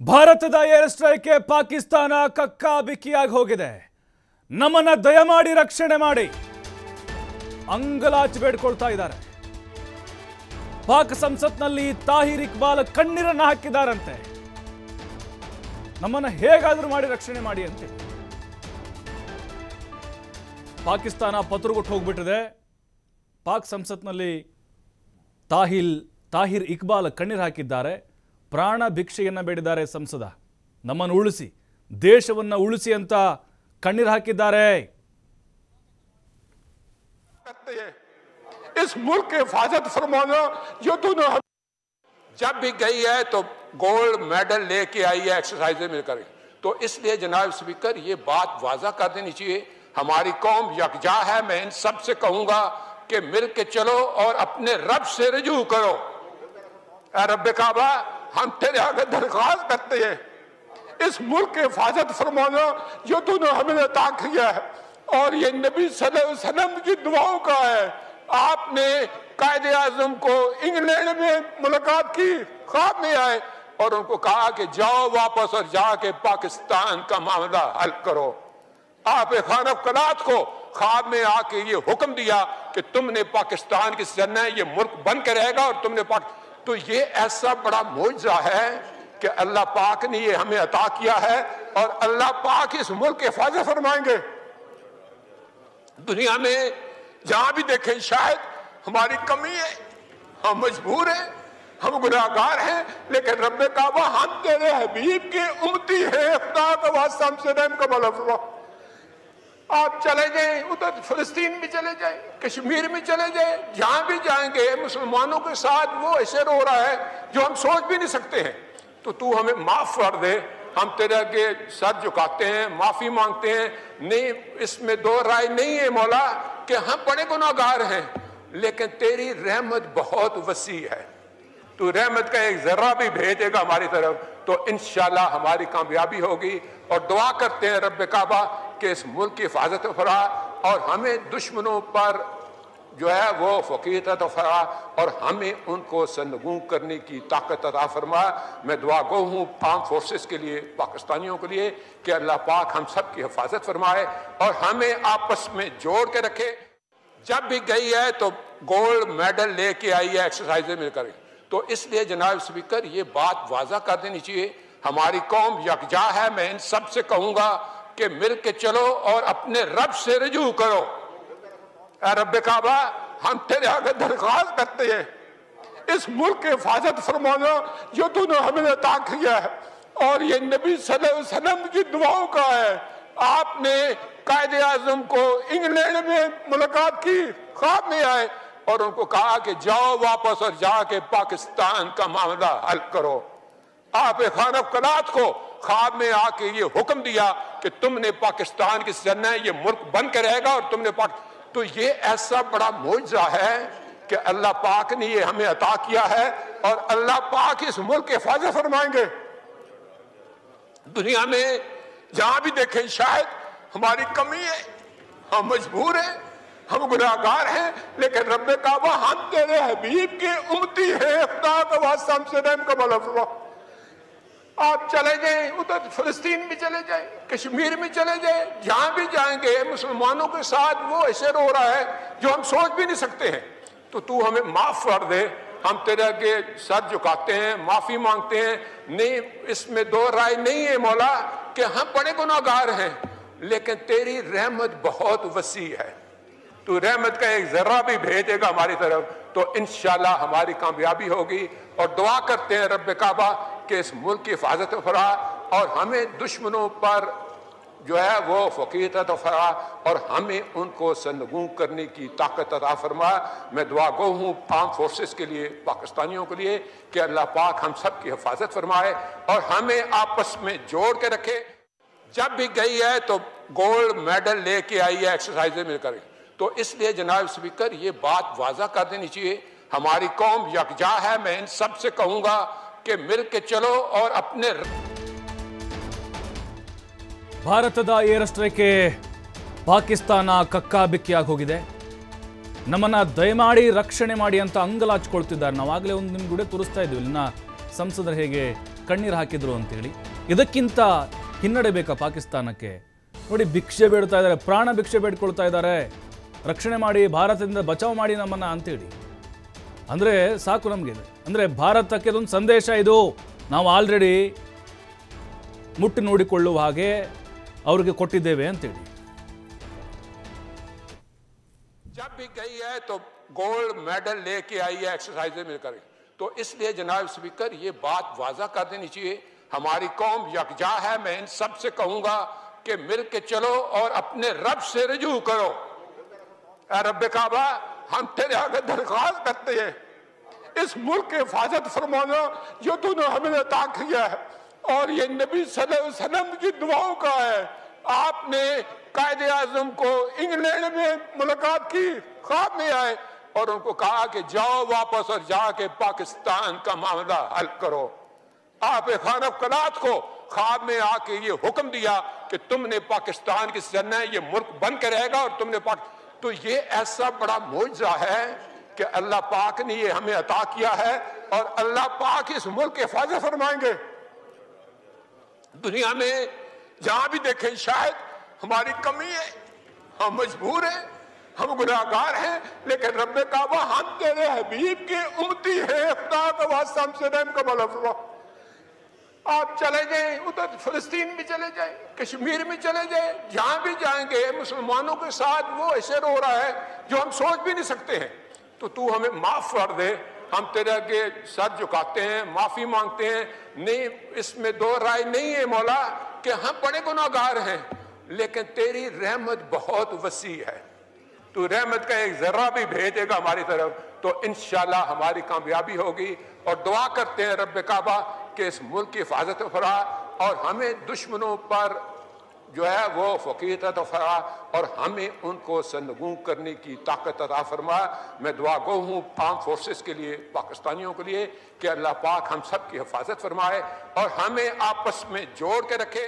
ಭಾರತದ ಏರ್ ಸ್ಟ್ರೈಕ್ಗೆ ಪಾಕಿಸ್ತಾನ ಕಕ್ಕಾಬಿಕ್ಕಿಯಾಗಿ ಹೋಗಿದೆ. ನಮ್ಮನ್ನ ದಯಮಾಡಿ ರಕ್ಷಣೆ ಮಾಡಿ ಅಂಗಲಾಚಿ ಬೇಡ್ಕೊಳ್ತಾ ಇದ್ದಾರೆ. ಪಾಕ್ ಸಂಸತ್ನಲ್ಲಿ ತಾಹಿರ್ ಇಕ್ಬಾಲ್ ಕಣ್ಣೀರನ್ನ ಹಾಕಿದಾರಂತೆ. ನಮ್ಮನ್ನ ಹೇಗಾದರೂ ಮಾಡಿ ರಕ್ಷಣೆ ಮಾಡಿ ಅಂತ ಪಾಕಿಸ್ತಾನ ಪತ್ರಗೊಟ್ಟು ಹೋಗ್ಬಿಟ್ಟಿದೆ. ಪಾಕ್ ಸಂಸತ್ನಲ್ಲಿ ತಾಹಿರ್ ಇಕ್ಬಾಲ್ ಕಣ್ಣೀರು ಹಾಕಿದ್ದಾರೆ. ಪ್ರಾಣ ಭಿಕ್ಷೆಯನ್ನ ಬೇಡಿದ್ದಾರೆ. ಸಂಸದ ನಮ್ಮನ್ನು ಉಳಿಸಿ, ದೇಶವನ್ನ ಉಳಿಸಿ ಅಂತ ಕಣ್ಣೀರು ಹಾಕಿದ್ದಾರೆ. इस मुल्क की हिफाजत फरमाना जो तूने जब भी गई है तो गोल्ड मेडल लेके आई है एक्सरसाइज में कर, तो इसलिए जनाब स्पीकर ये बात वाजा कर देनी चाहिए. हमारी कौम यकजा है. मैं इन सब से कहूंगा कि मिल के चलो और अपने रब से रजू करो. रब काबा, हम तेरे आगे दरख्वास्त करते हैं, इस मुल्क की हिफाजत फरमाना जो तूने हमें अता किया है, और ये नबी सल्लल्लाहु अलैहि वसल्लम की दुआओं का है. आपने कायदे आजम को इंग्लैंड में मुलाकात की, ख्वाब में आए और उनको कहा कि जाओ वापस और जाके पाकिस्तान का मामला हल करो. आप खान कलात को ख्वाब में आके ये हुक्म दिया कि तुमने पाकिस्तान की करना है, ये मुल्क बन के रहेगा और तुमने तो ये ऐसा बड़ा मौजज़ा है कि अल्लाह पाक ने ये हमें अता किया है और अल्लाह पाक इस मुल्क की हिफाजत फरमाएंगे. दुनिया में जहां भी देखें शायद हमारी कमी है, हम मजबूर हैं, हम गुनाहगार हैं, लेकिन रब काबा हम तेरे हबीब के उम्मती हैं. खुदा का वास्ता हमसे रहम का मौला फरमा. आप चले जाएं, उधर फिलिस्तीन भी चले जाएं, कश्मीर में चले जाएं, जहां भी जाएंगे मुसलमानों के साथ वो ऐसे रो रहा है जो हम सोच भी नहीं सकते हैं. तो तू हमें माफ कर दे. हम तेरे आगे सर झुकाते हैं, माफी मांगते हैं. नहीं, इसमें दो राय नहीं है मौला कि हम बड़े गुनाहगार हैं, लेकिन तेरी रहमत बहुत वसी है. तू रहमत का एक जर्रा भी भेजेगा हमारी तरफ तो इंशाल्लाह हमारी कामयाबी होगी. और दुआ करते हैं रब काबा कि इस मुल्क की हिफाजत फरा और हमें दुश्मनों पर जो है वो फकीर अता फरमा और हमें उनको सरनगू करने की ताकत अता फरमा. मैं दुआ गो हूँ आर्म फोर्सेस के लिए, पाकिस्तानियों के लिए कि अल्लाह पाक हम सब की हिफाजत फरमाए और हमें आपस में जोड़ के रखे. जब भी गई है तो गोल्ड मेडल लेके आई है एक्सरसाइज में कर, तो इसलिए जनाब स्पीकर ये बात वाजा कर देनी चाहिए. हमारी कौम यकजा है. मैं इन सब से कहूंगा कि मिल के चलो और अपने रब से रजू करो. रब काबा, हम तेरे आगे दरख्वास्त करते हैं, इस मुल्क की हिफाजत फरमाना जो तूने हमें अता किया है, और ये नबी सल्लल्लाहु अलैहि वसल्लम की दुआओं का है. आपने कायदे आजम को इंग्लैंड में मुलाकात की, ख्वाब में आए और उनको कहा कि जाओ वापस और जाके पाकिस्तान का मामला हल करो. आप खान कलात को ख्वाब में आके ये हुक्म दिया कि तुमने पाकिस्तान की करना है, ये मुल्क बन के रहेगा और तुमने तो ये ऐसा बड़ा मौजज़ा है कि अल्लाह पाक ने ये हमें अता किया है और अल्लाह पाक इस मुल्क की हिफाजत फरमाएंगे. दुनिया में जहां भी देखें शायद हमारी कमी है, हम मजबूर हैं, हम गुनाहगार हैं, लेकिन रब काबा हम तेरे हबीब के उम्मती हैं. खुदा का वास्ता हमसे रहम का मौला फरमा. आप चले जाएं, उधर फिलिस्तीन भी चले जाएं, कश्मीर में चले जाएं, जहां भी जाएंगे मुसलमानों के साथ वो ऐसे रो रहा है जो हम सोच भी नहीं सकते हैं. तो तू हमें माफ कर दे. हम तेरे आगे सर झुकाते हैं, माफी मांगते हैं. नहीं, इसमें दो राय नहीं है मौला कि हम बड़े गुनाहगार हैं, लेकिन तेरी रहमत बहुत वसी है. तू रहमत का एक जर्रा भी भेजेगा हमारी तरफ तो इंशाल्लाह हमारी कामयाबी होगी. और दुआ करते हैं रब काबा कि इस मुल्क की हिफाजत फरा और हमें दुश्मनों पर जो है वो फकीर अता फरमा और हमें उनको सरनगू करने की ताकत अता फरमा. मैं दुआ गो हूँ आर्म फोर्सेस के लिए, पाकिस्तानियों के लिए कि अल्लाह पाक हम सब की हिफाजत फरमाए और हमें आपस में जोड़ के रखे. जब भी गई है तो गोल्ड मेडल लेके आई है एक्सरसाइज में कर, तो इसलिए जनाब स्पीकर ये बात वाजा कर देनी चाहिए. हमारी कौम यकजा है. मैं इन सब से कहूंगा कि मिल के चलो और अपने ಭಾರತದ ಏರ್ ಸ್ಟ್ರೈಕ್ಗೆ ಪಾಕಿಸ್ತಾನ ಕಕ್ಕಾಬಿಕ್ಕಿಯಾಗಿ ಹೋಗಿದೆ. ನಮ್ಮನ್ನ ದಯಮಾಡಿ ರಕ್ಷಣೆ ಮಾಡಿ ಅಂತ ಅಂಗಲಾಚಿಕೊಳ್ತಿದ್ದಾರೆ. ನಾವಾಗಲೇ ಒಂದು ನಿಮ್ಗೆ ಕೂಡ ತೋರಿಸ್ತಾ ಇದ್ವಿ ಇಲ್ಲಿನ ಸಂಸದರು ಹೇಗೆ ಕಣ್ಣೀರು ಹಾಕಿದ್ರು ಅಂತೇಳಿ. ಇದಕ್ಕಿಂತ ಹಿನ್ನಡೆ ಬೇಕಾ ಪಾಕಿಸ್ತಾನಕ್ಕೆ? ನೋಡಿ, ಭಿಕ್ಷೆ ಬೇಡ್ತಾ ಇದ್ದಾರೆ, ಪ್ರಾಣ ಭಿಕ್ಷೆ ಬೇಡ್ಕೊಳ್ತಾ ಇದ್ದಾರೆ, ರಕ್ಷಣೆ ಮಾಡಿ, ಭಾರತದಿಂದ ಬಚಾವ್ ಮಾಡಿ ನಮ್ಮನ್ನ ಅಂತೇಳಿ. ಅಂದರೆ ಸಾಕು ನಮಗೆ. ಅಂದರೆ ಭಾರತಕ್ಕೆ ಅದೊಂದು ಸಂದೇಶ, ಇದು ನಾವು ಆಲ್ರೆಡಿ ಮುಟ್ಟಿ ನೋಡಿಕೊಳ್ಳುವ ಹಾಗೆ ಅವ್ರಿಗೆ ಕೊಟ್ಟಿದ್ದೇವೆ ಅಂತೇಳಿ. जब भी गई है तो गोल्ड मेडल लेके आई है एक्सरसाइज में कर, तो इसलिए जनाब स्पीकर ये बात वाजा कर देनी चाहिए, हमारी कौम यकजा है। मैं इन सब से कहूंगा कि मिल के चलो और अपने रब से रजू करो। रब काबा, हम तेरे आगे दरख्वास्त करते हैं, इस मुल्क की हिफाजत फरमाना जो तूने हमें अता किया है, और ये नबी सल्लल्लाहु अलैहि वसल्लम की दुआओं का है। आपने कायदे आजम को इंग्लैंड में मुलाकात की, ख्वाब में आए और उनको कहा कि जाओ वापस और जाके पाकिस्तान का मामला हल करो। आप खान कलात को ख्वाब में आके ये हुक्म दिया कि तुमने पाकिस्तान की सरना ये मुल्क बन के रहेगा और तुमने तो ये ऐसा बड़ा मौजज़ा है कि अल्लाह पाक ने ये हमें अता किया है और अल्लाह पाक इस मुल्क की हिफाजत फरमाएंगे। दुनिया में जहां भी देखें शायद हमारी कमी है, हम मजबूर हैं, हम गुनाहगार हैं, लेकिन रब्बे काबा हम तेरे हबीब के उम्मती हैं, खुदा का वास्ता हमसे रहम का भला फरमा। आप चले जाएं, उधर फिलिस्तीन में चले जाएं, कश्मीर में चले जाएं, जहां भी जाएंगे मुसलमानों के साथ वो ऐसे रो रहा है जो हम सोच भी नहीं सकते हैं। तो तू हमें माफ कर दे, हम तेरे आगे सर झुकाते हैं, माफी मांगते हैं। नहीं, इसमें दो राय नहीं है मौला कि हम बड़े गुनाहगार हैं, लेकिन तेरी रहमत बहुत वसी है, तू रहमत का एक जर्रा भी भेजेगा हमारी तरफ तो इंशाल्लाह हमारी कामयाबी होगी। और दुआ करते हैं रब्बे काबा कि इस मुल्क की हिफाजत फरमा और हमें दुश्मनों पर जो है वो फकीर अता फरमा और हमें उनको सरनगू करने की ताकत अता फरमा। मैं दुआ गो हूँ आर्म फोर्सेस के लिए, पाकिस्तानियों के लिए कि अल्लाह पाक हम सब की हिफाजत फरमाए और हमें आपस में जोड़ के रखे।